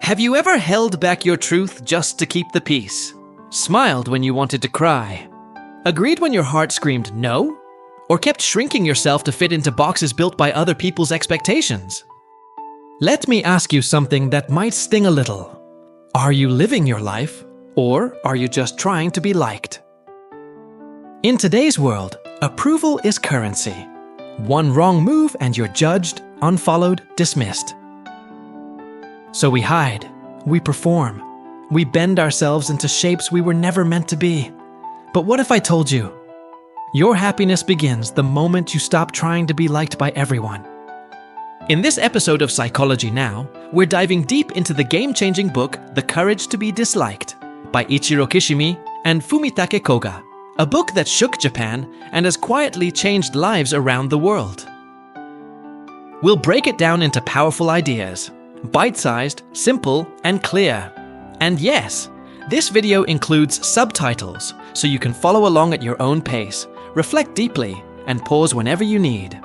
Have you ever held back your truth just to keep the peace? Smiled when you wanted to cry? Agreed when your heart screamed no? Or kept shrinking yourself to fit into boxes built by other people's expectations? Let me ask you something that might sting a little. Are you living your life, or are you just trying to be liked? In today's world, approval is currency. One wrong move and you're judged, unfollowed, dismissed. So we hide, we perform, we bend ourselves into shapes we were never meant to be. But what if I told you, your happiness begins the moment you stop trying to be liked by everyone? In this episode of Psychology Now, we're diving deep into the game-changing book, The Courage to be Disliked, by Ichiro Kishimi and Fumitake Koga, a book that shook Japan and has quietly changed lives around the world. We'll break it down into powerful ideas, bite-sized, simple, and clear. And yes, this video includes subtitles, so you can follow along at your own pace, reflect deeply, and pause whenever you need.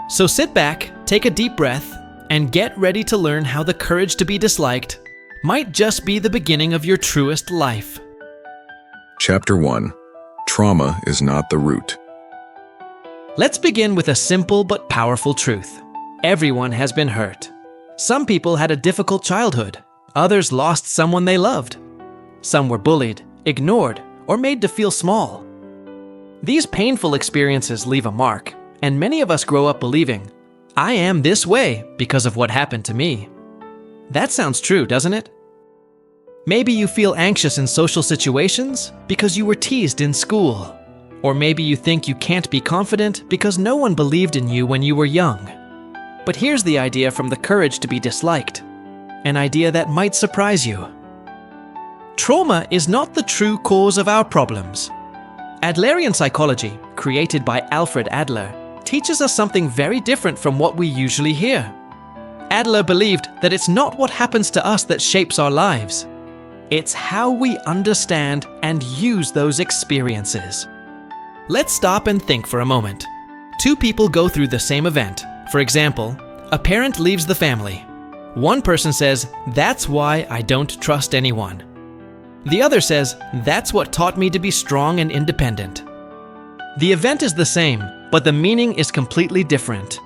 So sit back, take a deep breath, and get ready to learn how the courage to be disliked might just be the beginning of your truest life. Chapter 1. Trauma is not the root. Let's begin with a simple but powerful truth. Everyone has been hurt. Some people had a difficult childhood. Others lost someone they loved. Some were bullied, ignored, or made to feel small. These painful experiences leave a mark, and many of us grow up believing, I am this way because of what happened to me. That sounds true, doesn't it? Maybe you feel anxious in social situations because you were teased in school. Or maybe you think you can't be confident because no one believed in you when you were young. But here's the idea from The Courage to be Disliked, an idea that might surprise you. Trauma is not the true cause of our problems. Adlerian psychology, created by Alfred Adler, teaches us something very different from what we usually hear. Adler believed that it's not what happens to us that shapes our lives. It's how we understand and use those experiences. Let's stop and think for a moment. Two people go through the same event. For example, a parent leaves the family. One person says, "That's why I don't trust anyone." The other says, "That's what taught me to be strong and independent." The event is the same, but the meaning is completely different.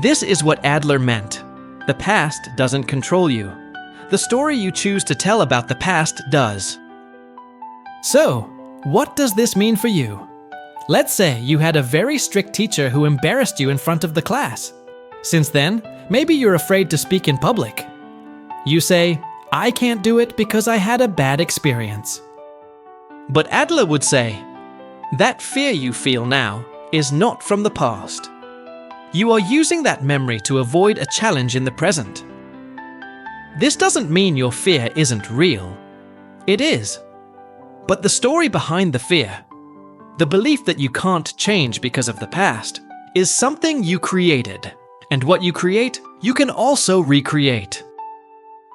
This is what Adler meant. The past doesn't control you. The story you choose to tell about the past does. So, what does this mean for you? Let's say you had a very strict teacher who embarrassed you in front of the class. Since then, maybe you're afraid to speak in public. You say, I can't do it because I had a bad experience. But Adler would say, that fear you feel now is not from the past. You are using that memory to avoid a challenge in the present. This doesn't mean your fear isn't real. It is. But the story behind the fear, the belief that you can't change because of the past, is something you created. And what you create, you can also recreate.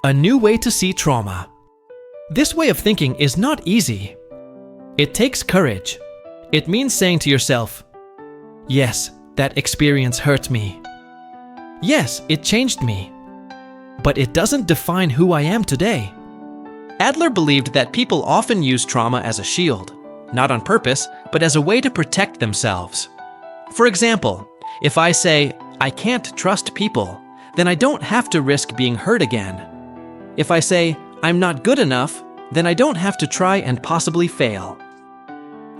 A new way to see trauma. This way of thinking is not easy. It takes courage. It means saying to yourself, yes, that experience hurt me. Yes, it changed me. But it doesn't define who I am today. Adler believed that people often use trauma as a shield, not on purpose, but as a way to protect themselves. For example, if I say, I can't trust people, then I don't have to risk being hurt again. If I say, I'm not good enough, then I don't have to try and possibly fail.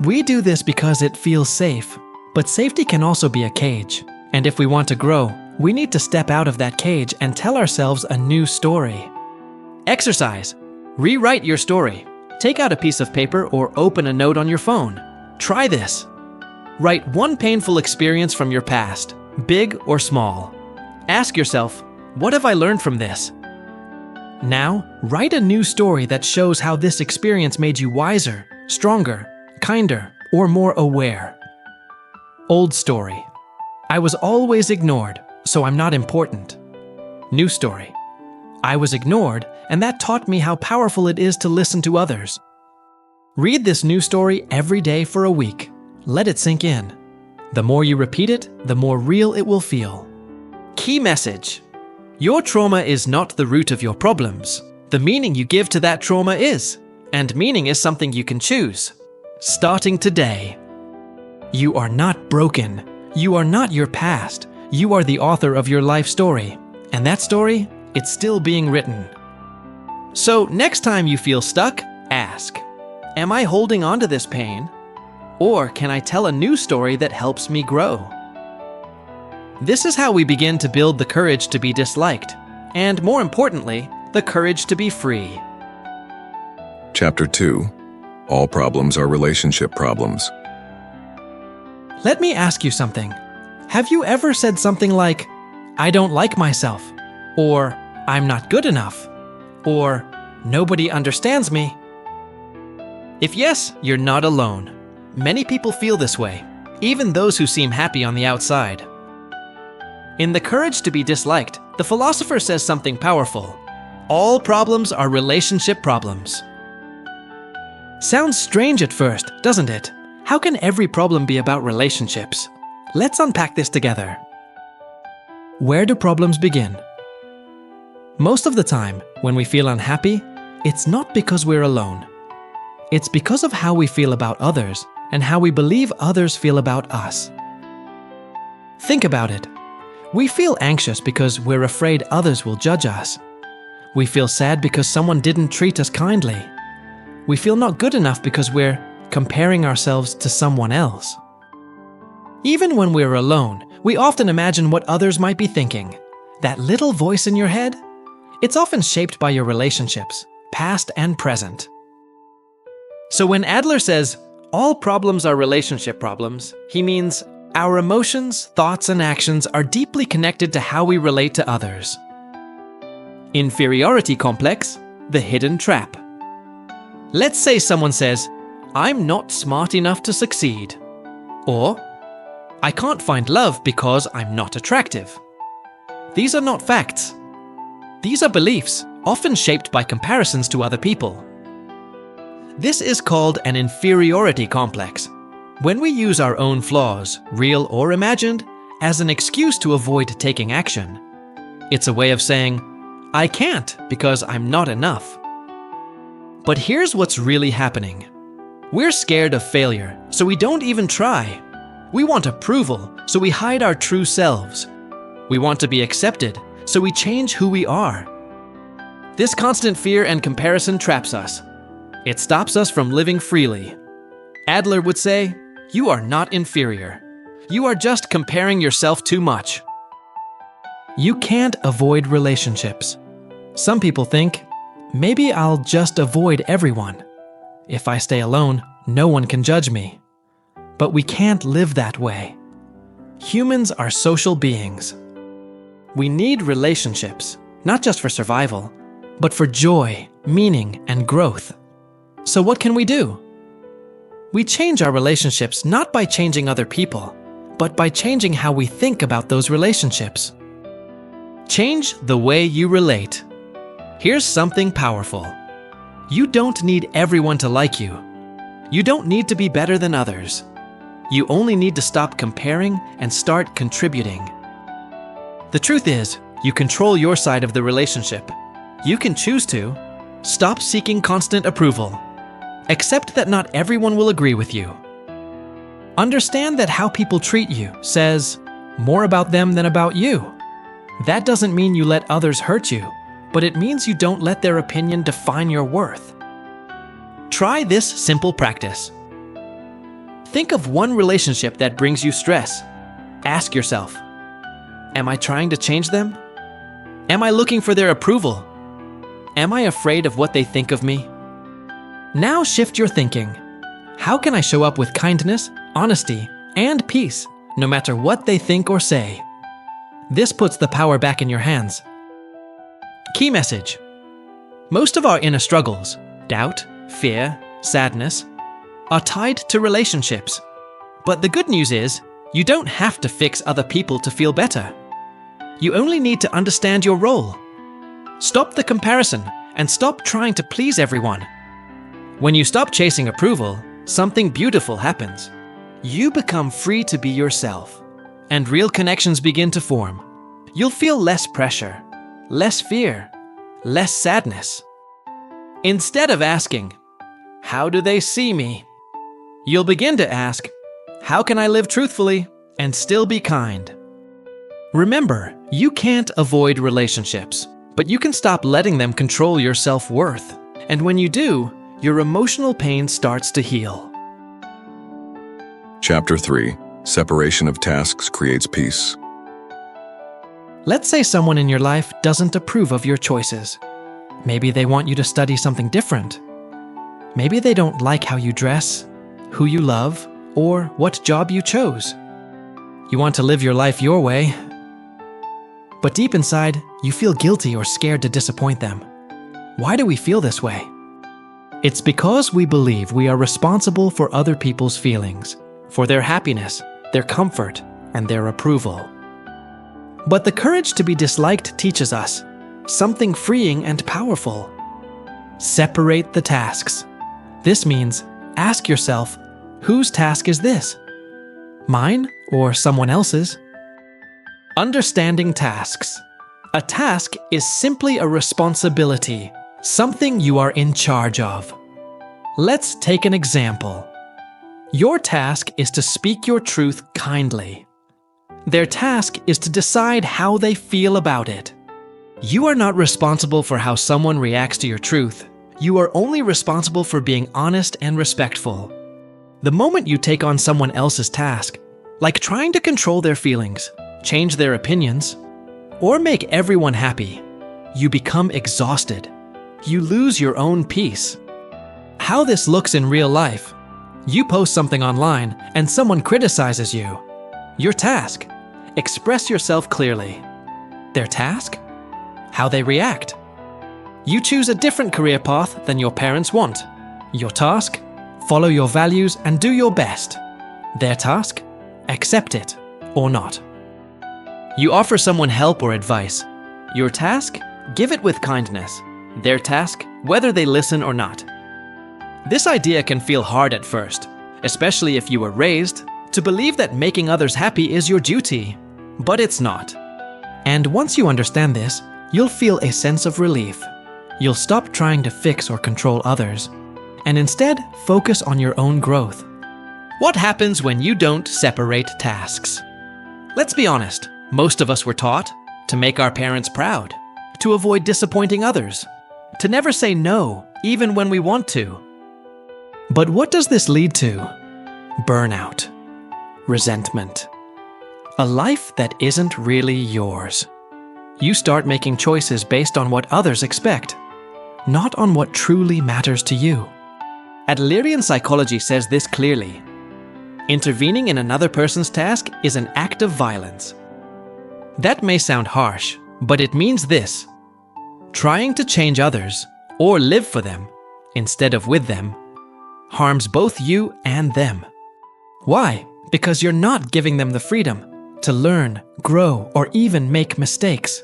We do this because it feels safe, but safety can also be a cage. And if we want to grow, we need to step out of that cage and tell ourselves a new story. Exercise. Rewrite your story. Take out a piece of paper or open a note on your phone. Try this. Write one painful experience from your past, big or small. Ask yourself, what have I learned from this? Now, write a new story that shows how this experience made you wiser, stronger, kinder, or more aware. Old story. I was always ignored, so I'm not important. New story. I was ignored, and that taught me how powerful it is to listen to others. Read this new story every day for a week. Let it sink in. The more you repeat it, the more real it will feel. Key message. Your trauma is not the root of your problems. The meaning you give to that trauma is. And meaning is something you can choose. Starting today. You are not broken. You are not your past. You are the author of your life story. And that story, it's still being written. So next time you feel stuck, ask, am I holding on to this pain? Or can I tell a new story that helps me grow? This is how we begin to build the courage to be disliked, and more importantly, the courage to be free. Chapter 2. All problems are relationship problems. Let me ask you something. Have you ever said something like, I don't like myself, or I'm not good enough, or nobody understands me? If yes, you're not alone. Many people feel this way, even those who seem happy on the outside. In The Courage to be Disliked, the philosopher says something powerful. All problems are relationship problems. Sounds strange at first, doesn't it? How can every problem be about relationships? Let's unpack this together. Where do problems begin? Most of the time, when we feel unhappy, it's not because we're alone. It's because of how we feel about others and how we believe others feel about us. Think about it. We feel anxious because we're afraid others will judge us. We feel sad because someone didn't treat us kindly. We feel not good enough because we're comparing ourselves to someone else. Even when we're alone, we often imagine what others might be thinking. That little voice in your head? It's often shaped by your relationships, past and present. So when Adler says, all problems are relationship problems, he means our emotions, thoughts, and actions are deeply connected to how we relate to others. Inferiority complex, the hidden trap. Let's say someone says, I'm not smart enough to succeed. Or, I can't find love because I'm not attractive. These are not facts. These are beliefs, often shaped by comparisons to other people. This is called an inferiority complex. When we use our own flaws, real or imagined, as an excuse to avoid taking action, it's a way of saying, I can't because I'm not enough. But here's what's really happening. We're scared of failure, so we don't even try. We want approval, so we hide our true selves. We want to be accepted, so we change who we are. This constant fear and comparison traps us. It stops us from living freely. Adler would say, you are not inferior. You are just comparing yourself too much. You can't avoid relationships. Some people think, maybe I'll just avoid everyone. If I stay alone, no one can judge me. But we can't live that way. Humans are social beings. We need relationships, not just for survival, but for joy, meaning, and growth. So what can we do? We change our relationships not by changing other people, but by changing how we think about those relationships. Change the way you relate. Here's something powerful. You don't need everyone to like you. You don't need to be better than others. You only need to stop comparing and start contributing. The truth is, you control your side of the relationship. You can choose to stop seeking constant approval. Accept that not everyone will agree with you. Understand that how people treat you says more about them than about you. That doesn't mean you let others hurt you, but it means you don't let their opinion define your worth. Try this simple practice. Think of one relationship that brings you stress. Ask yourself, am I trying to change them? Am I looking for their approval? Am I afraid of what they think of me? Now shift your thinking. How can I show up with kindness, honesty, and peace, no matter what they think or say? This puts the power back in your hands. Key message. Most of our inner struggles, doubt, fear, sadness, are tied to relationships. But the good news is, you don't have to fix other people to feel better. You only need to understand your role. Stop the comparison and stop trying to please everyone. When you stop chasing approval, something beautiful happens. You become free to be yourself, and real connections begin to form. You'll feel less pressure, less fear, less sadness. Instead of asking, "How do they see me?" you'll begin to ask, "How can I live truthfully and still be kind?" Remember, you can't avoid relationships, but you can stop letting them control your self-worth. And when you do, your emotional pain starts to heal. Chapter 3. Separation of tasks creates peace. Let's say someone in your life doesn't approve of your choices. Maybe they want you to study something different. Maybe they don't like how you dress, who you love, or what job you chose. You want to live your life your way, but deep inside, you feel guilty or scared to disappoint them. Why do we feel this way? It's because we believe we are responsible for other people's feelings, for their happiness, their comfort, and their approval. But the courage to be disliked teaches us something freeing and powerful. Separate the tasks. This means ask yourself, whose task is this? Mine or someone else's? Understanding tasks. A task is simply a responsibility, something you are in charge of. Let's take an example. Your task is to speak your truth kindly. Their task is to decide how they feel about it. You are not responsible for how someone reacts to your truth. You are only responsible for being honest and respectful. The moment you take on someone else's task, like trying to control their feelings, change their opinions, or make everyone happy, you become exhausted. You lose your own peace. How this looks in real life. You post something online and someone criticizes you. Your task: express yourself clearly. Their task? How they react. You choose a different career path than your parents want. Your task? Follow your values and do your best. Their task? Accept it or not. You offer someone help or advice. Your task? Give it with kindness. Their task? Whether they listen or not. This idea can feel hard at first, especially if you were raised to believe that making others happy is your duty, but it's not. And once you understand this, you'll feel a sense of relief. You'll stop trying to fix or control others, and instead focus on your own growth. What happens when you don't separate tasks? Let's be honest, most of us were taught to make our parents proud, to avoid disappointing others, to never say no, even when we want to. But what does this lead to? Burnout, resentment, a life that isn't really yours. You start making choices based on what others expect, not on what truly matters to you. Adlerian psychology says this clearly. Intervening in another person's task is an act of violence. That may sound harsh, but it means this. Trying to change others, or live for them, instead of with them, harms both you and them. Why? Because you're not giving them the freedom to learn, grow, or even make mistakes.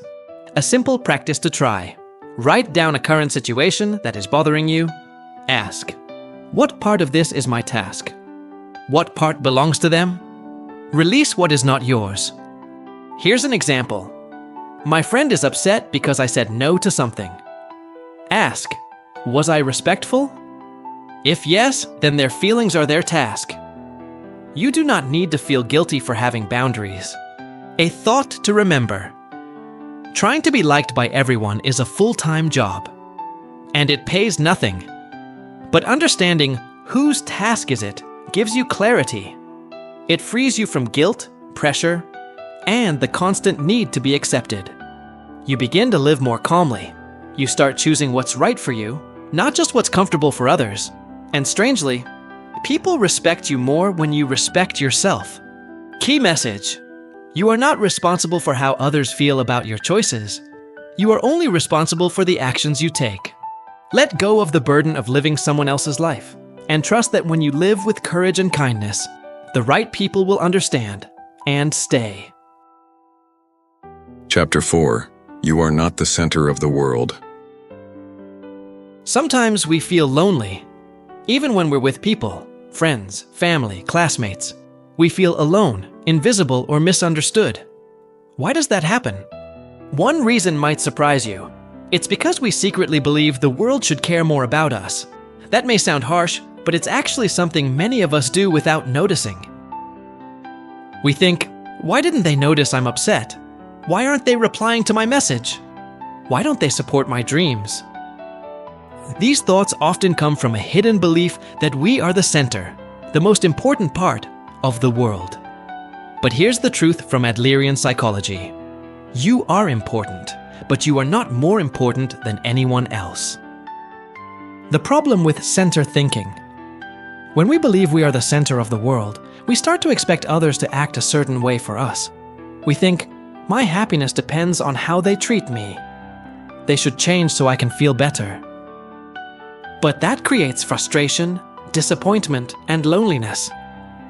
A simple practice to try. Write down a current situation that is bothering you. Ask, what part of this is my task? What part belongs to them? Release what is not yours. Here's an example. My friend is upset because I said no to something. Ask, was I respectful? If yes, then their feelings are their task. You do not need to feel guilty for having boundaries. A thought to remember. Trying to be liked by everyone is a full-time job, and it pays nothing. But understanding whose task is it gives you clarity. It frees you from guilt, pressure, and the constant need to be accepted. You begin to live more calmly. You start choosing what's right for you, not just what's comfortable for others. And strangely, people respect you more when you respect yourself. Key message: you are not responsible for how others feel about your choices. You are only responsible for the actions you take. Let go of the burden of living someone else's life, and trust that when you live with courage and kindness, the right people will understand and stay. Chapter 4. You are not the center of the world. Sometimes we feel lonely. Even when we're with people, friends, family, classmates, we feel alone, invisible, or misunderstood. Why does that happen? One reason might surprise you. It's because we secretly believe the world should care more about us. That may sound harsh, but it's actually something many of us do without noticing. We think, why didn't they notice I'm upset? Why aren't they replying to my message? Why don't they support my dreams? These thoughts often come from a hidden belief that we are the center, the most important part of the world. But here's the truth from Adlerian psychology. You are important, but you are not more important than anyone else. The problem with center thinking. When we believe we are the center of the world, we start to expect others to act a certain way for us. We think, my happiness depends on how they treat me. They should change so I can feel better. But that creates frustration, disappointment, and loneliness.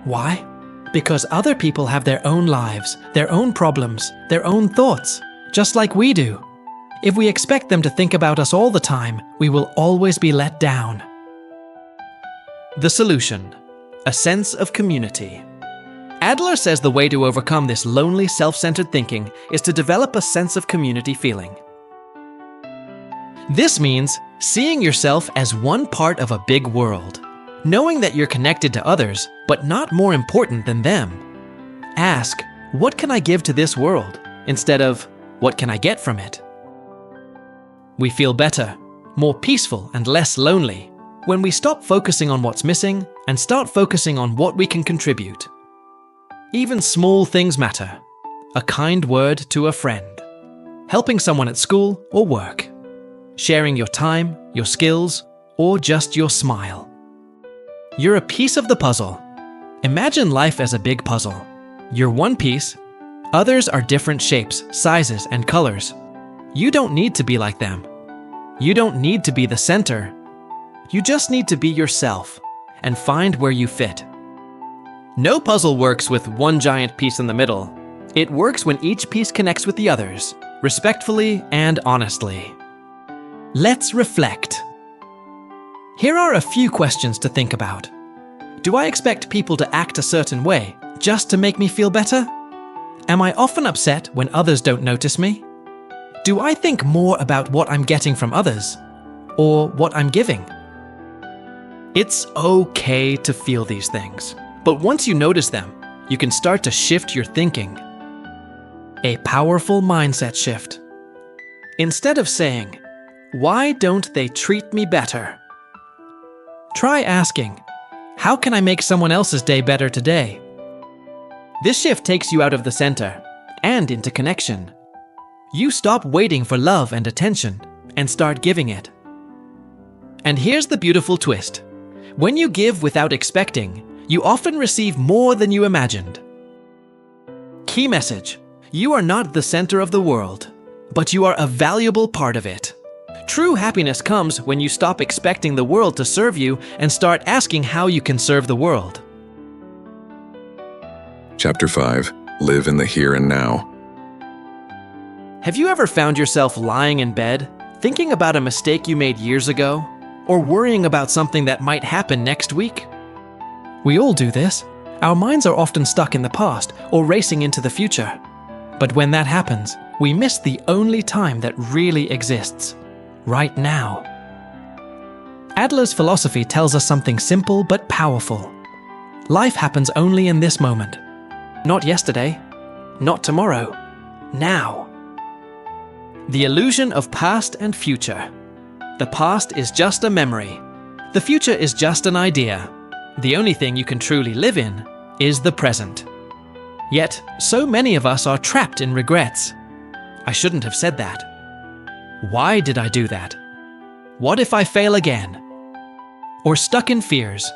Why? Because other people have their own lives, their own problems, their own thoughts, just like we do. If we expect them to think about us all the time, we will always be let down. The solution: a sense of community. Adler says the way to overcome this lonely, self-centered thinking is to develop a sense of community feeling. This means seeing yourself as one part of a big world, knowing that you're connected to others, but not more important than them. Ask, what can I give to this world? Instead of, what can I get from it? We feel better, more peaceful, and less lonely when we stop focusing on what's missing and start focusing on what we can contribute. Even small things matter. A kind word to a friend, helping someone at school or work, sharing your time, your skills, or just your smile. You're a piece of the puzzle. Imagine life as a big puzzle. You're one piece. Others are different shapes, sizes, and colors. You don't need to be like them. You don't need to be the center. You just need to be yourself and find where you fit. No puzzle works with one giant piece in the middle. It works when each piece connects with the others, respectfully and honestly. Let's reflect. Here are a few questions to think about. Do I expect people to act a certain way just to make me feel better? Am I often upset when others don't notice me? Do I think more about what I'm getting from others or what I'm giving? It's okay to feel these things, but once you notice them, you can start to shift your thinking. A powerful mindset shift. Instead of saying, why don't they treat me better? Try asking, how can I make someone else's day better today? This shift takes you out of the center and into connection. You stop waiting for love and attention and start giving it. And here's the beautiful twist. When you give without expecting, you often receive more than you imagined. Key message: you are not the center of the world, but you are a valuable part of it. True happiness comes when you stop expecting the world to serve you and start asking how you can serve the world. Chapter 5. Live in the here and now. Have you ever found yourself lying in bed, thinking about a mistake you made years ago, or worrying about something that might happen next week? We all do this. Our minds are often stuck in the past or racing into the future. But when that happens, we miss the only time that really exists. Right now. Adler's philosophy tells us something simple but powerful. Life happens only in this moment. Not yesterday, not tomorrow, now. The illusion of past and future. The past is just a memory. The future is just an idea. The only thing you can truly live in is the present. Yet, so many of us are trapped in regrets. I shouldn't have said that. Why did I do that? What if I fail again? Or stuck in fears.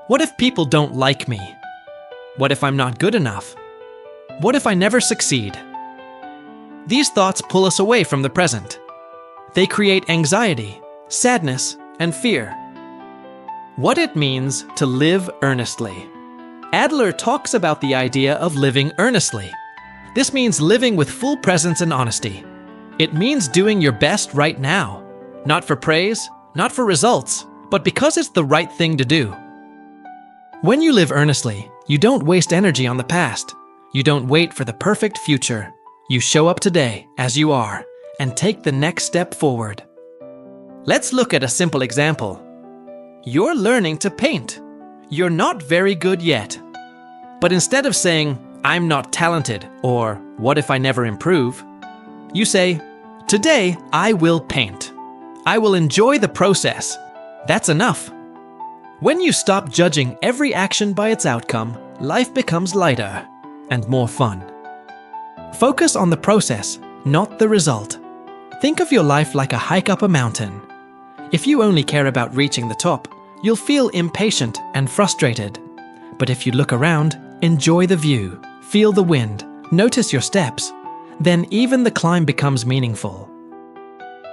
What if people don't like me? What if I'm not good enough? What if I never succeed? These thoughts pull us away from the present. They create anxiety, sadness, and fear. What it means to live earnestly. Adler talks about the idea of living earnestly. This means living with full presence and honesty. It means doing your best right now, not for praise, not for results, but because it's the right thing to do. When you live earnestly, you don't waste energy on the past. You don't wait for the perfect future. You show up today as you are and take the next step forward. Let's look at a simple example. You're learning to paint. You're not very good yet. But instead of saying, "I'm not talented," or "What if I never improve?" you say, "Today I will paint. I will enjoy the process." That's enough. When you stop judging every action by its outcome, life becomes lighter and more fun. Focus on the process, not the result. Think of your life like a hike up a mountain. If you only care about reaching the top, you'll feel impatient and frustrated. But if you look around, enjoy the view, feel the wind, notice your steps, then even the climb becomes meaningful.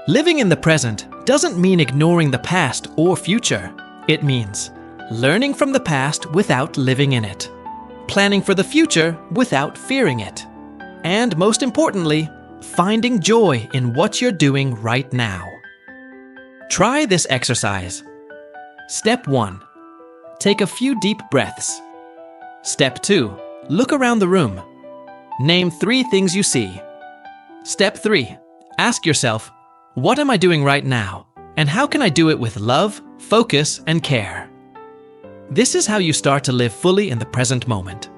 Living in the present doesn't mean ignoring the past or future. It means learning from the past without living in it, planning for the future without fearing it, and most importantly, finding joy in what you're doing right now. Try this exercise. Step 1. Take a few deep breaths. Step 2. Look around the room. Name 3 things you see. Step 3. Ask yourself, what am I doing right now? And how can I do it with love, focus, and care? This is how you start to live fully in the present moment.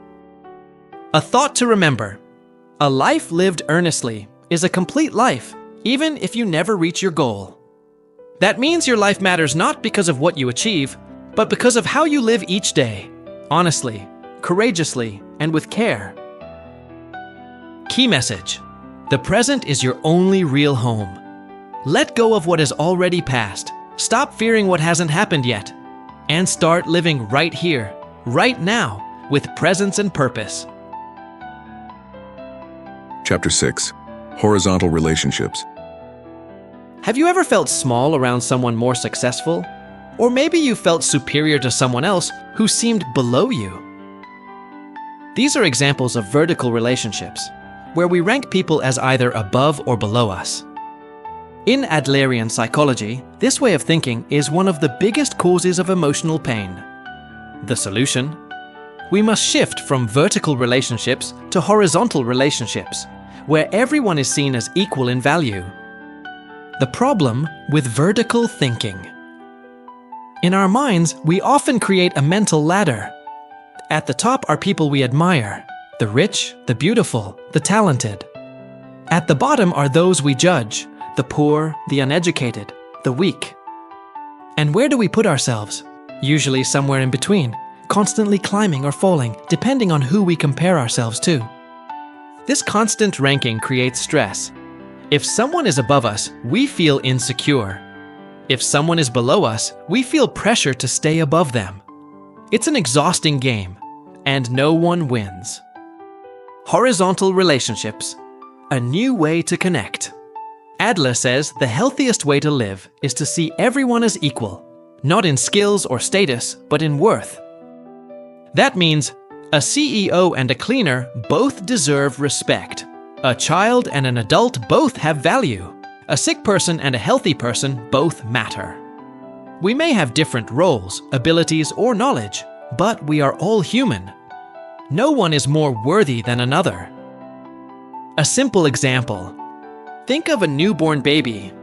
A thought to remember. A life lived earnestly is a complete life, even if you never reach your goal. That means your life matters not because of what you achieve, but because of how you live each day, honestly, courageously, and with care. Key message: the present is your only real home. Let go of what has already passed, stop fearing what hasn't happened yet, and start living right here, right now, with presence and purpose. Chapter 6. Horizontal Relationships. Have you ever felt small around someone more successful? Or maybe you felt superior to someone else who seemed below you? These are examples of vertical relationships, where we rank people as either above or below us. In Adlerian psychology, this way of thinking is one of the biggest causes of emotional pain. The solution? We must shift from vertical relationships to horizontal relationships, where everyone is seen as equal in value. The problem with vertical thinking. In our minds, we often create a mental ladder. At the top are people we admire, the rich, the beautiful, the talented. At the bottom are those we judge, the poor, the uneducated, the weak. And where do we put ourselves? Usually somewhere in between, constantly climbing or falling, depending on who we compare ourselves to. This constant ranking creates stress. If someone is above us, we feel insecure. If someone is below us, we feel pressure to stay above them. It's an exhausting game, and no one wins. Horizontal relationships, a new way to connect. Adler says the healthiest way to live is to see everyone as equal, not in skills or status, but in worth. That means a CEO and a cleaner both deserve respect. A child and an adult both have value. A sick person and a healthy person both matter. We may have different roles, abilities, or knowledge, but we are all human. No one is more worthy than another. A simple example. Think of a newborn baby.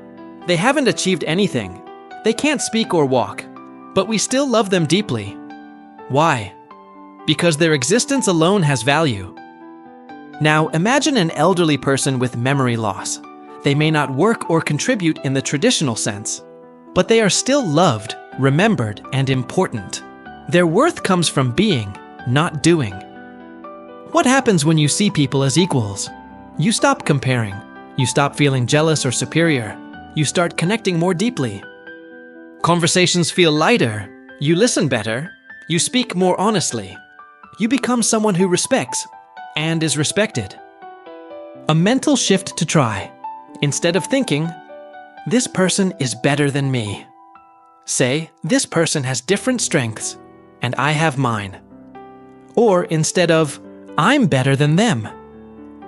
They haven't achieved anything. They can't speak or walk, but we still love them deeply. Why? Because their existence alone has value. Now imagine an elderly person with memory loss. They may not work or contribute in the traditional sense, but they are still loved, remembered, and important. Their worth comes from being, not doing. What happens when you see people as equals? You stop comparing. You stop feeling jealous or superior. You start connecting more deeply. Conversations feel lighter. You listen better. You speak more honestly. You become someone who respects and is respected. A mental shift to try. Instead of thinking, this person is better than me, say, this person has different strengths and I have mine. Or instead of, I'm better than them,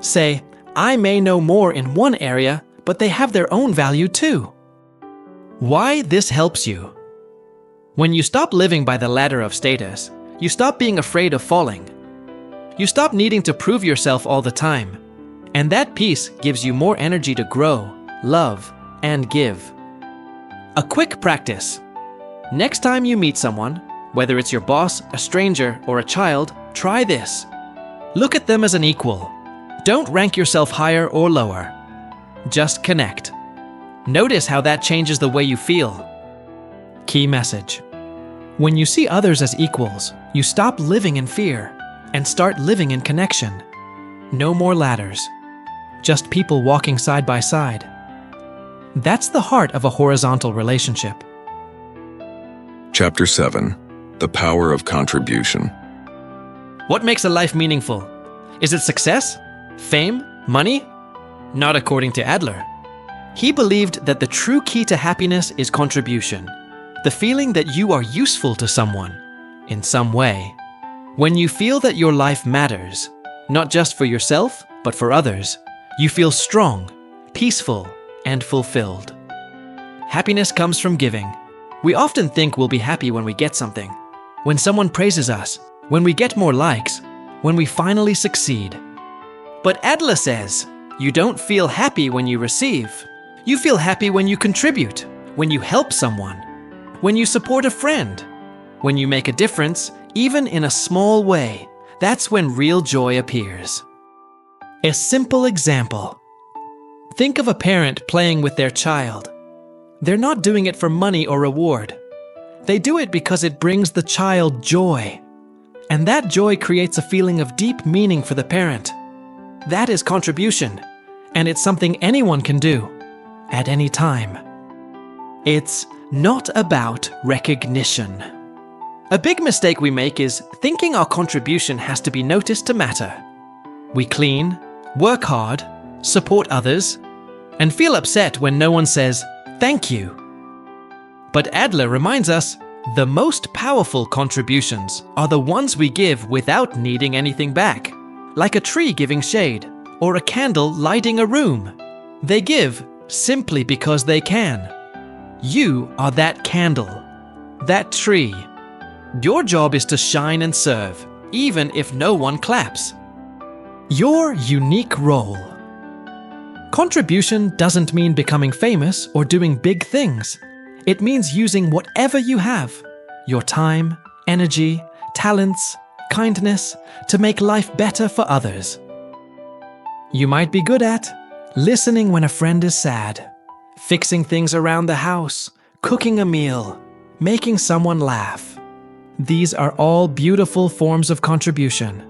say, I may know more in one area, but they have their own value too. Why this helps you? When you stop living by the ladder of status, you stop being afraid of falling. You stop needing to prove yourself all the time, And that peace gives you more energy to grow, love, and give. A quick practice. Next time you meet someone, whether it's your boss, a stranger, or a child, try this. Look at them as an equal. Don't rank yourself higher or lower. Just connect. Notice how that changes the way you feel. Key message. When you see others as equals, you stop living in fear and start living in connection. No more ladders. Just people walking side by side. That's the heart of a horizontal relationship. Chapter 7. The Power of Contribution. What makes a life meaningful? Is it success? Fame? Money? Not according to Adler. He believed that the true key to happiness is contribution. The feeling that you are useful to someone, in some way. When you feel that your life matters, not just for yourself, but for others, you feel strong, peaceful, and fulfilled. Happiness comes from giving. We often think we'll be happy when we get something, when someone praises us, when we get more likes, when we finally succeed. But Adler says, you don't feel happy when you receive. You feel happy when you contribute, when you help someone, when you support a friend, when you make a difference, even in a small way. That's when real joy appears. A simple example. Think of a parent playing with their child. They're not doing it for money or reward. They do it because it brings the child joy. And that joy creates a feeling of deep meaning for the parent. That is contribution, and it's something anyone can do, at any time. It's not about recognition. A big mistake we make is thinking our contribution has to be noticed to matter. We clean, work hard, support others, and feel upset when no one says, "Thank you." But Adler reminds us, the most powerful contributions are the ones we give without needing anything back, like a tree giving shade or a candle lighting a room. They give simply because they can. You are that candle, that tree. Your job is to shine and serve, even if no one claps. Your unique role. Contribution doesn't mean becoming famous or doing big things. It means using whatever you have, your time, energy, talents, kindness, to make life better for others. You might be good at listening when a friend is sad, fixing things around the house, cooking a meal, making someone laugh. These are all beautiful forms of contribution.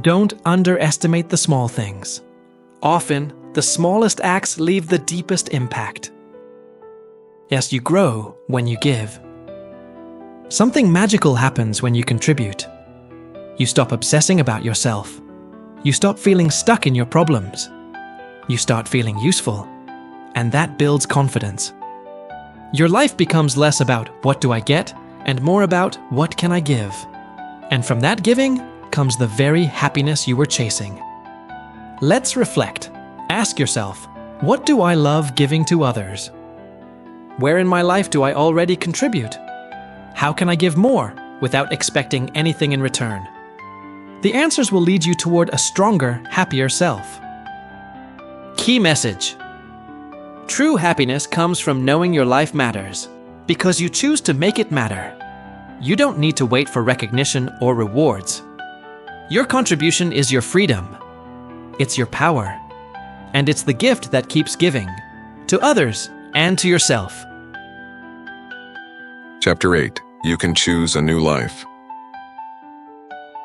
Don't underestimate the small things. Often, the smallest acts leave the deepest impact. Yes, you grow when you give. Something magical happens when you contribute. You stop obsessing about yourself. You stop feeling stuck in your problems. You start feeling useful, and that builds confidence. Your life becomes less about what do I get and more about what can I give. And from that giving comes the very happiness you were chasing. Let's reflect. Ask yourself, what do I love giving to others? Where in my life do I already contribute? How can I give more without expecting anything in return? The answers will lead you toward a stronger, happier self. Key message. True happiness comes from knowing your life matters, because you choose to make it matter. You don't need to wait for recognition or rewards. Your contribution is your freedom. It's your power. And it's the gift that keeps giving, to others and to yourself. Chapter 8. You can choose a new life.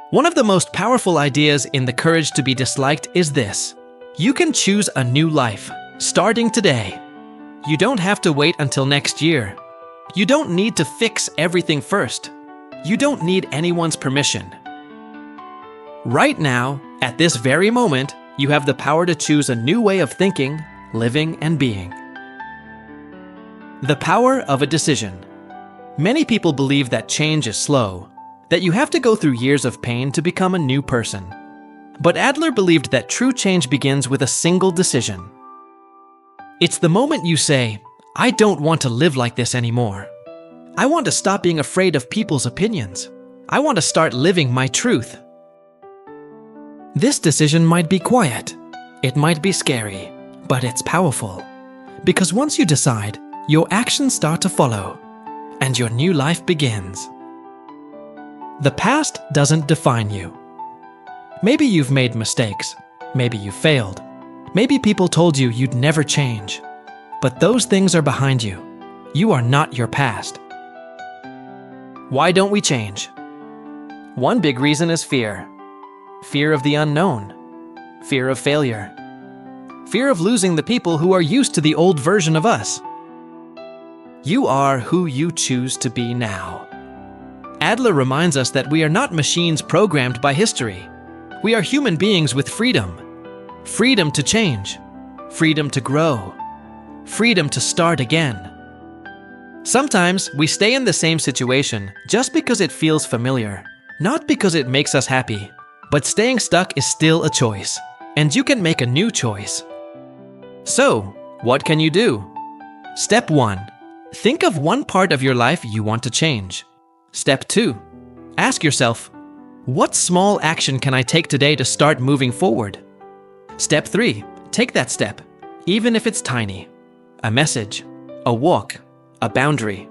One of the most powerful ideas in The Courage to be Disliked is this. You can choose a new life, starting today. You don't have to wait until next year. You don't need to fix everything first. You don't need anyone's permission. Right now, at this very moment, you have the power to choose a new way of thinking, living, and being. The power of a decision. Many people believe that change is slow, that you have to go through years of pain to become a new person. But Adler believed that true change begins with a single decision. It's the moment you say, I don't want to live like this anymore. I want to stop being afraid of people's opinions. I want to start living my truth. This decision might be quiet. It might be scary, but it's powerful. Because once you decide, your actions start to follow, and your new life begins. The past doesn't define you. Maybe you've made mistakes. Maybe you failed. Maybe people told you you'd never change. But those things are behind you. You are not your past. Why don't we change? One big reason is fear. Fear of the unknown. Fear of failure. Fear of losing the people who are used to the old version of us. You are who you choose to be now. Adler reminds us that we are not machines programmed by history. We are human beings with freedom. Freedom to change. Freedom to grow. Freedom to start again. Sometimes we stay in the same situation just because it feels familiar, not because it makes us happy. But staying stuck is still a choice, and you can make a new choice. So, what can you do? Step 1. Think of one part of your life you want to change. Step 2. Ask yourself, what small action can I take today to start moving forward? Step 3. Take that step, even if it's tiny. A message, a walk, a boundary,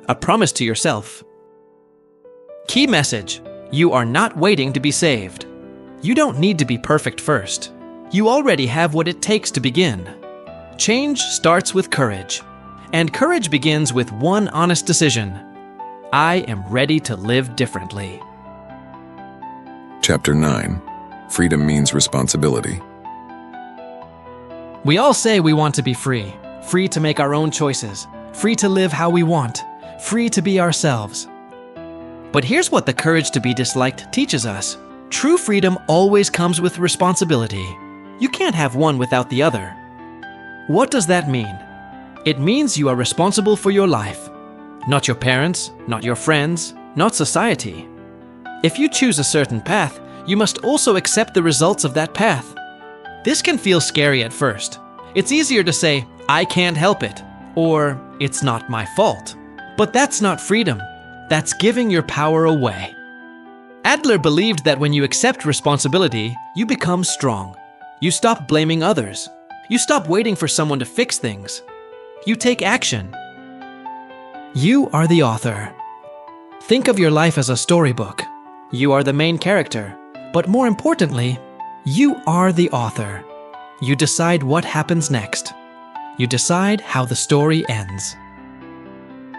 a promise to yourself. Key message: you are not waiting to be saved. You don't need to be perfect first. You already have what it takes to begin. Change starts with courage, and courage begins with one honest decision. I am ready to live differently. Chapter 9. Freedom means responsibility. We all say we want to be free. Free to make our own choices. Free to live how we want. Free to be ourselves. But here's what the courage to be disliked teaches us. True freedom always comes with responsibility. You can't have one without the other. What does that mean? It means you are responsible for your life. Not your parents, not your friends, not society. If you choose a certain path, you must also accept the results of that path. This can feel scary at first. It's easier to say, I can't help it, or it's not my fault. But that's not freedom. That's giving your power away. Adler believed that when you accept responsibility, you become strong. You stop blaming others. You stop waiting for someone to fix things. You take action. You are the author. Think of your life as a storybook. You are the main character, but more importantly, you are the author. You decide what happens next. You decide how the story ends.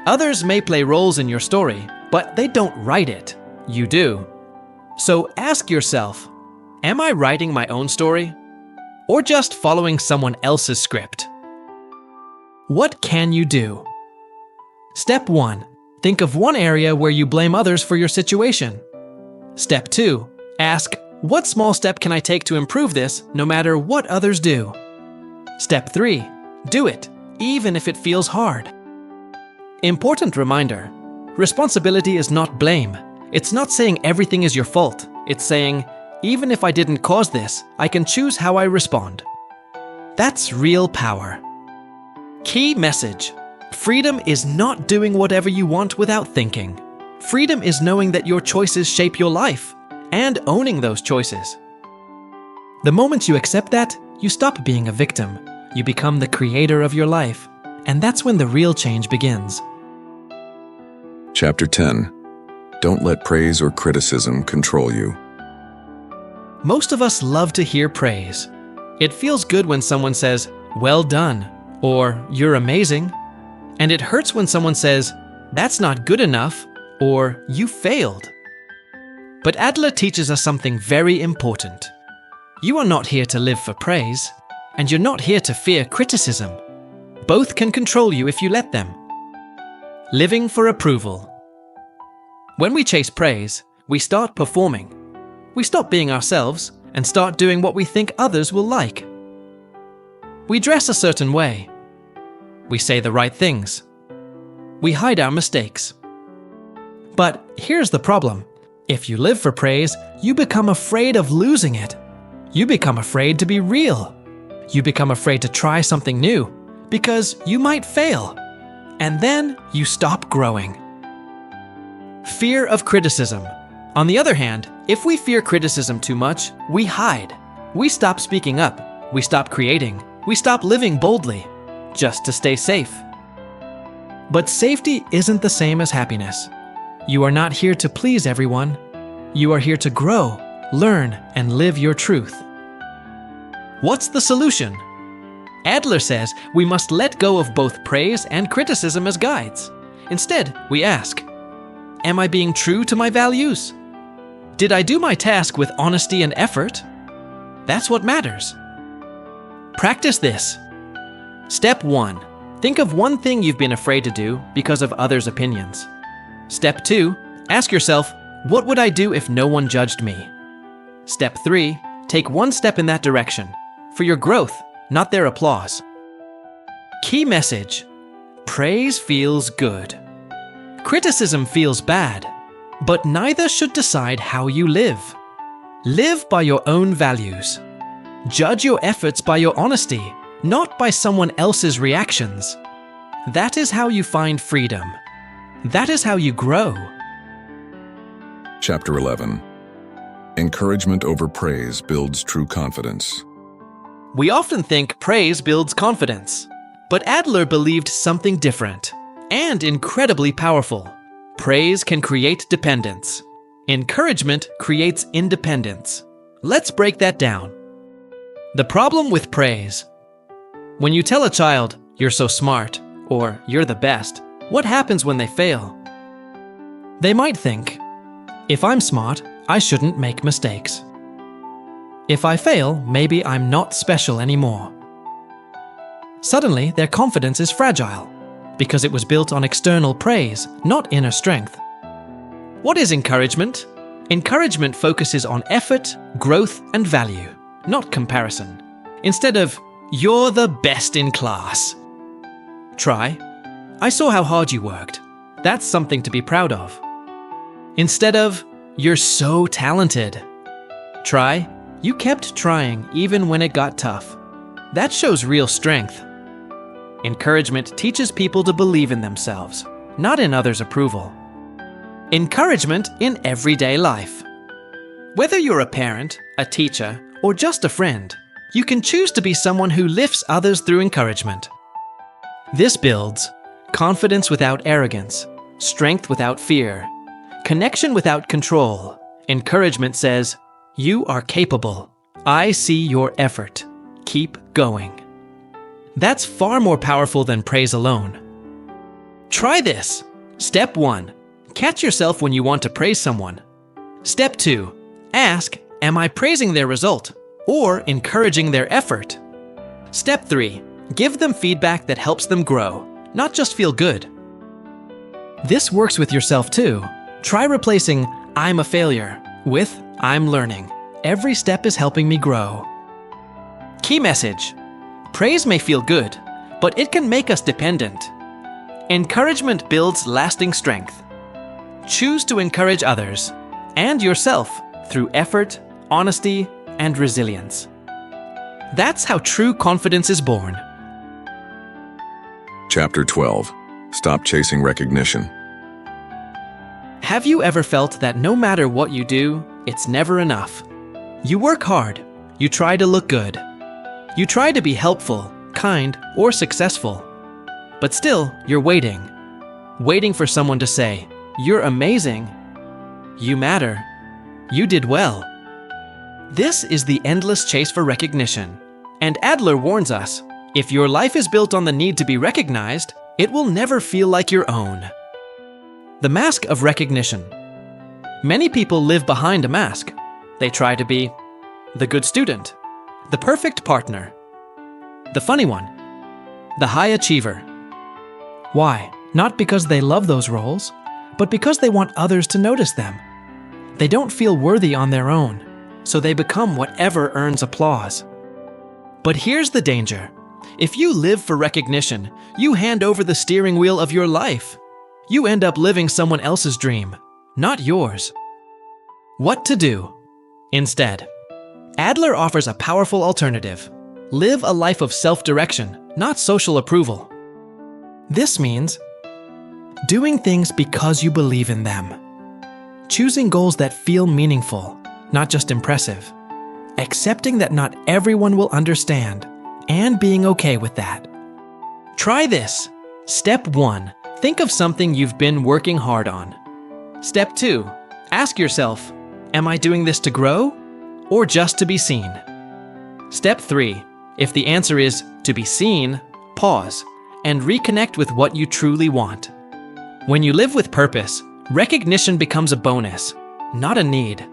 Others may play roles in your story, but they don't write it. You do. So ask yourself, am I writing my own story? Or just following someone else's script? What can you do? Step 1. Think of one area where you blame others for your situation. Step 2. Ask, what small step can I take to improve this, no matter what others do? Step 3. Do it, even if it feels hard. Important reminder. Responsibility is not blame. It's not saying everything is your fault. It's saying, even if I didn't cause this, I can choose how I respond. That's real power. Key message. Freedom is not doing whatever you want without thinking. Freedom is knowing that your choices shape your life and owning those choices. The moment you accept that, you stop being a victim. You become the creator of your life. And that's when the real change begins. Chapter 10. Don't let praise or criticism control you. Most of us love to hear praise. It feels good when someone says, well done, or you're amazing. And it hurts when someone says, that's not good enough, or you failed. But Adler teaches us something very important. You are not here to live for praise, and you're not here to fear criticism. Both can control you if you let them. Living for approval. When we chase praise, we start performing. We stop being ourselves and start doing what we think others will like. We dress a certain way. We say the right things. We hide our mistakes. But here's the problem. If you live for praise, you become afraid of losing it. You become afraid to be real. You become afraid to try something new because you might fail. And then you stop growing. Fear of criticism. On the other hand, if we fear criticism too much, we hide. We stop speaking up. We stop creating. We stop living boldly, just to stay safe. But safety isn't the same as happiness. You are not here to please everyone. You are here to grow, learn, and live your truth. What's the solution? Adler says we must let go of both praise and criticism as guides. Instead, we ask, am I being true to my values? Did I do my task with honesty and effort? That's what matters. Practice this. Step 1. Think of one thing you've been afraid to do because of others' opinions. Step 2. Ask yourself, what would I do if no one judged me? Step 3. Take one step in that direction, for your growth, not their applause. Key message: praise feels good. Criticism feels bad, but neither should decide how you live. Live by your own values. Judge your efforts by your honesty, not by someone else's reactions. That is how you find freedom. That is how you grow. Chapter 11. Encouragement over praise builds true confidence. We often think praise builds confidence, but Adler believed something different and incredibly powerful. Praise can create dependence. Encouragement creates independence. Let's break that down. The problem with praise. When you tell a child, "You're so smart," or "You're the best," what happens when they fail? They might think, if I'm smart, I shouldn't make mistakes. If I fail, maybe I'm not special anymore. Suddenly, their confidence is fragile, because it was built on external praise, not inner strength. What is encouragement? Encouragement focuses on effort, growth, and value, not comparison. Instead of, "You're the best in class," try, "I saw how hard you worked. That's something to be proud of." Instead of, "You're so talented," try, "You kept trying even when it got tough." That shows real strength. Encouragement teaches people to believe in themselves, not in others' approval. Encouragement in everyday life. Whether you're a parent, a teacher, or just a friend, you can choose to be someone who lifts others through encouragement. This builds confidence without arrogance, strength without fear, connection without control. Encouragement says, "You are capable. I see your effort. Keep going." That's far more powerful than praise alone. Try this. Step 1. Catch yourself when you want to praise someone. Step 2. Ask, am I praising their result or encouraging their effort? Step 3. Give them feedback that helps them grow, not just feel good. This works with yourself too. Try replacing "I'm a failure" with "I'm learning. Every step is helping me grow." Key message: praise may feel good, but it can make us dependent. Encouragement builds lasting strength. Choose to encourage others and yourself through effort, honesty, and resilience. That's how true confidence is born. Chapter 12. Stop chasing recognition. Have you ever felt that no matter what you do, it's never enough? You work hard. You try to look good. You try to be helpful, kind, or successful. But still, you're waiting for someone to say, "You're amazing. You matter. You did well." This is the endless chase for recognition. And Adler warns us, if your life is built on the need to be recognized, it will never feel like your own. The mask of recognition. Many people live behind a mask. They try to be the good student, the perfect partner, the funny one, the high achiever. Why? Not because they love those roles, but because they want others to notice them. They don't feel worthy on their own, so they become whatever earns applause. But here's the danger. If you live for recognition, you hand over the steering wheel of your life. You end up living someone else's dream, not yours. What to do? Instead, Adler offers a powerful alternative. Live a life of self-direction, not social approval. This means doing things because you believe in them. Choosing goals that feel meaningful, not just impressive. accepting that not everyone will understand, and being okay with that. Try this. Step 1. Think of something you've been working hard on. Step 2. Ask yourself, am I doing this to grow or just to be seen? Step 3. If the answer is to be seen, pause and reconnect with what you truly want. When you live with purpose, recognition becomes a bonus, not a need.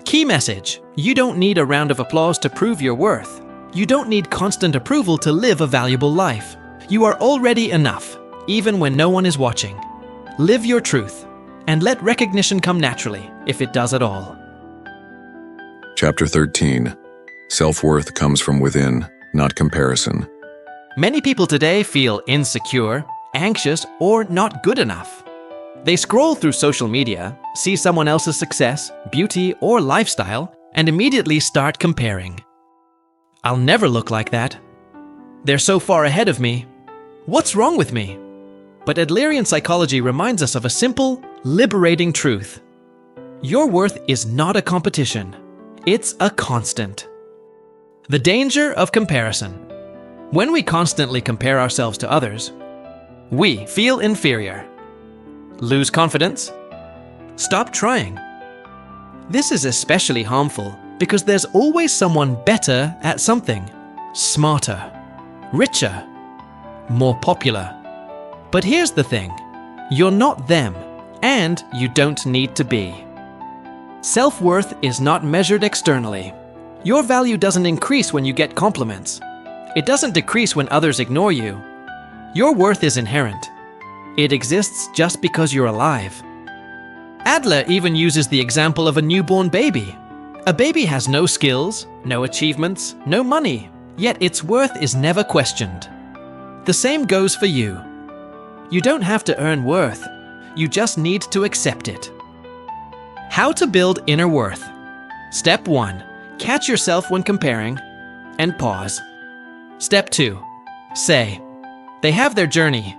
Key message: you don't need a round of applause to prove your worth. You don't need constant approval to live a valuable life. You are already enough, even when no one is watching. Live your truth, and let recognition come naturally, if it does at all. Chapter 13. Self-worth comes from within, not comparison. Many people today feel insecure, anxious, or not good enough. They scroll through social media, see someone else's success, beauty, or lifestyle, and immediately start comparing. I'll never look like that. They're so far ahead of me. What's wrong with me? But Adlerian psychology reminds us of a simple, liberating truth. Your worth is not a competition. It's a constant. The danger of comparison. When we constantly compare ourselves to others, we feel inferior, lose confidence, stop trying. This is especially harmful because there's always someone better at something, smarter, richer, more popular. But here's the thing, you're not them, and you don't need to be. Self-worth is not measured externally. Your value doesn't increase when you get compliments. It doesn't decrease when others ignore you. Your worth is inherent. It exists just because you're alive. Adler even uses the example of a newborn baby. A baby has no skills, no achievements, no money, yet its worth is never questioned. The same goes for you. You don't have to earn worth. You just need to accept it. How to build inner worth. Step 1. Catch yourself when comparing and pause. Step 2. Say, they have their journey.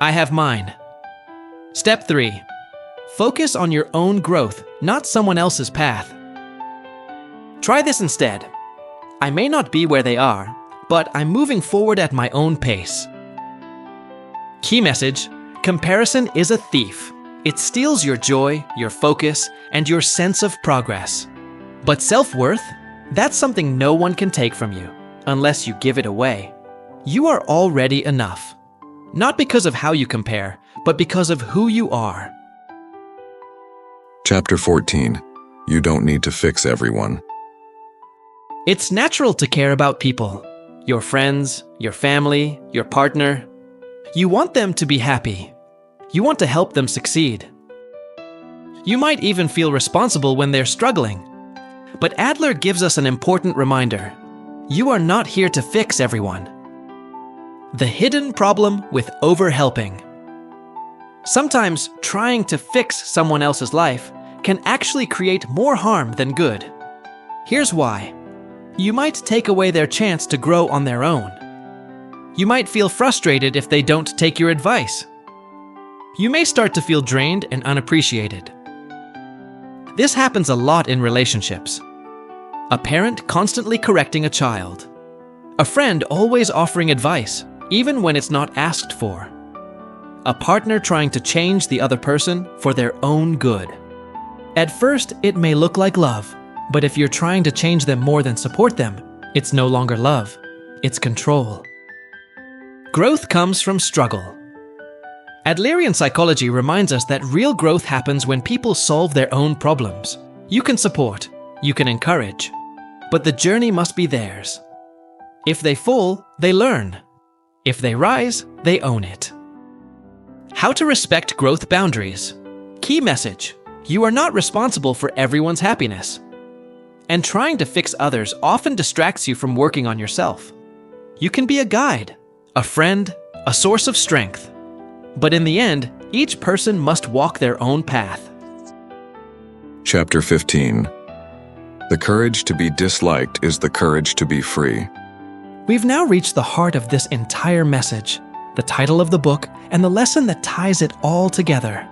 I have mine. Step 3. Focus on your own growth, not someone else's path. Try this instead. I may not be where they are, but I'm moving forward at my own pace. Key message: comparison is a thief. It steals your joy, your focus, and your sense of progress. But self-worth? That's something no one can take from you, unless you give it away. You are already enough. Not because of how you compare, but because of who you are. Chapter 14. You don't need to fix everyone. It's natural to care about people. Your friends, your family, your partner. You want them to be happy. You want to help them succeed. You might even feel responsible when they're struggling. But Adler gives us an important reminder. You are not here to fix everyone. The hidden problem with overhelping. Sometimes trying to fix someone else's life can actually create more harm than good. Here's why. You might take away their chance to grow on their own. You might feel frustrated if they don't take your advice. You may start to feel drained and unappreciated. This happens a lot in relationships. A parent constantly correcting a child. A friend always offering advice, even when it's not asked for. A partner trying to change the other person for their own good. At first, it may look like love, but if you're trying to change them more than support them, it's no longer love, it's control. Growth comes from struggle. Adlerian psychology reminds us that real growth happens when people solve their own problems. You can support, you can encourage, but the journey must be theirs. If they fall, they learn. If they rise, they own it. How to respect growth boundaries. Key message: you are not responsible for everyone's happiness. And trying to fix others often distracts you from working on yourself. You can be a guide, a friend, a source of strength. But in the end, each person must walk their own path. Chapter 15. The courage to be disliked is the courage to be free. We've now reached the heart of this entire message, the title of the book, and the lesson that ties it all together.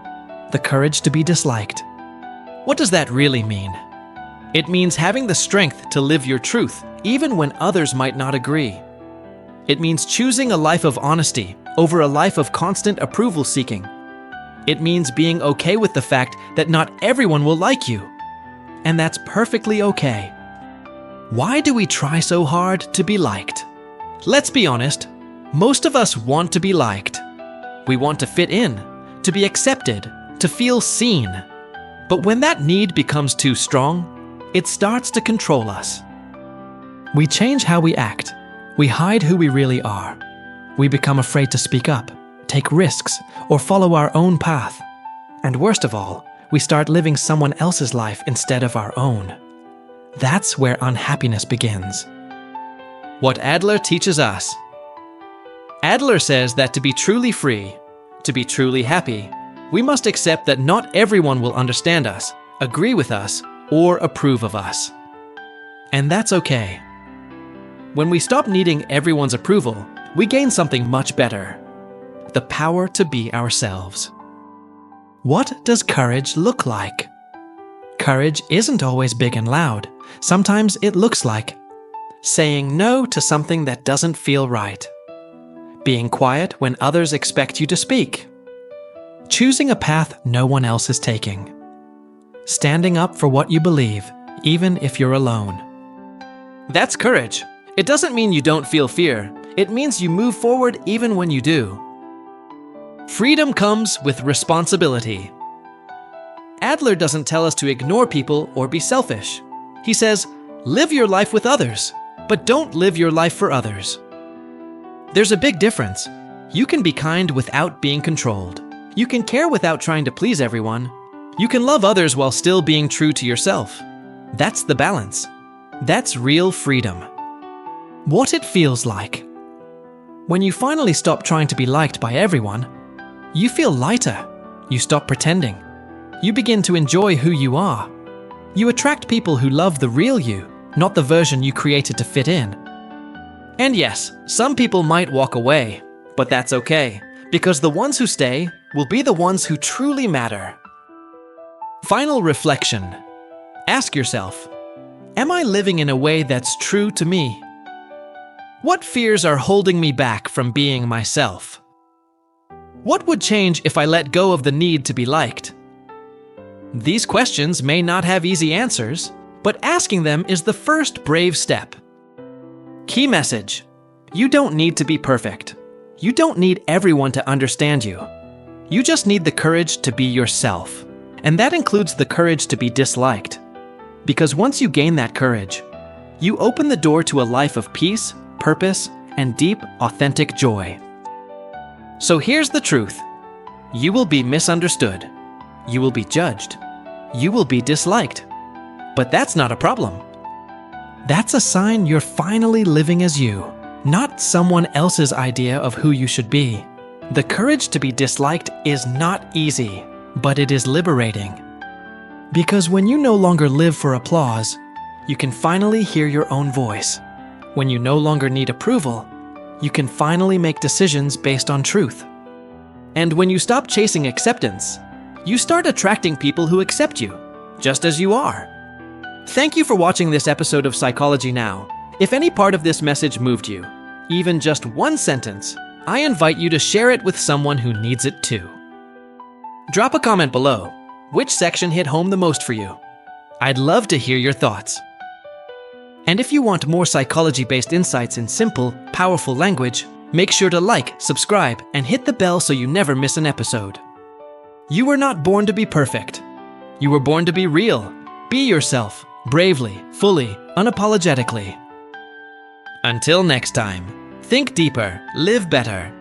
The courage to be disliked. What does that really mean? It means having the strength to live your truth, even when others might not agree. It means choosing a life of honesty over a life of constant approval seeking. It means being okay with the fact that not everyone will like you. And that's perfectly okay. Why do we try so hard to be liked? Let's be honest, most of us want to be liked. We want to fit in, to be accepted, to feel seen. But when that need becomes too strong, it starts to control us. We change how we act. We hide who we really are. We become afraid to speak up, take risks, or follow our own path. And worst of all, we start living someone else's life instead of our own. That's where unhappiness begins. What Adler teaches us. Adler says that to be truly free, to be truly happy, we must accept that not everyone will understand us, agree with us, or approve of us. And that's okay. When we stop needing everyone's approval, we gain something much better: the power to be ourselves. What does courage look like? Courage isn't always big and loud. Sometimes it looks like saying no to something that doesn't feel right, being quiet when others expect you to speak, choosing a path no one else is taking, standing up for what you believe, even if you're alone. That's courage. It doesn't mean you don't feel fear. It means you move forward even when you do. Freedom comes with responsibility. Adler doesn't tell us to ignore people or be selfish. He says, live your life with others, but don't live your life for others. There's a big difference. You can be kind without being controlled. You can care without trying to please everyone. You can love others while still being true to yourself. That's the balance. That's real freedom. What it feels like. When you finally stop trying to be liked by everyone, you feel lighter. You stop pretending. You begin to enjoy who you are. You attract people who love the real you, not the version you created to fit in. And yes, some people might walk away, but that's okay, because the ones who stay will be the ones who truly matter. Final reflection. Ask yourself, am I living in a way that's true to me? What fears are holding me back from being myself? What would change if I let go of the need to be liked? These questions may not have easy answers, but asking them is the first brave step. Key message: you don't need to be perfect. You don't need everyone to understand you. You just need the courage to be yourself. And that includes the courage to be disliked. Because once you gain that courage, you open the door to a life of peace, purpose, and deep, authentic joy. So here's the truth. You will be misunderstood. You will be judged. You will be disliked. But that's not a problem. That's a sign you're finally living as you, not someone else's idea of who you should be. The courage to be disliked is not easy, but it is liberating. Because when you no longer live for applause, you can finally hear your own voice. When you no longer need approval, you can finally make decisions based on truth. And when you stop chasing acceptance, you start attracting people who accept you, just as you are. Thank you for watching this episode of Psychology Now. If any part of this message moved you, even just one sentence, I invite you to share it with someone who needs it too. Drop a comment below. Which section hit home the most for you? I'd love to hear your thoughts. And if you want more psychology-based insights in simple, powerful language, make sure to like, subscribe, and hit the bell so you never miss an episode. You were not born to be perfect. You were born to be real. Be yourself, bravely, fully, unapologetically. Until next time, think deeper, live better,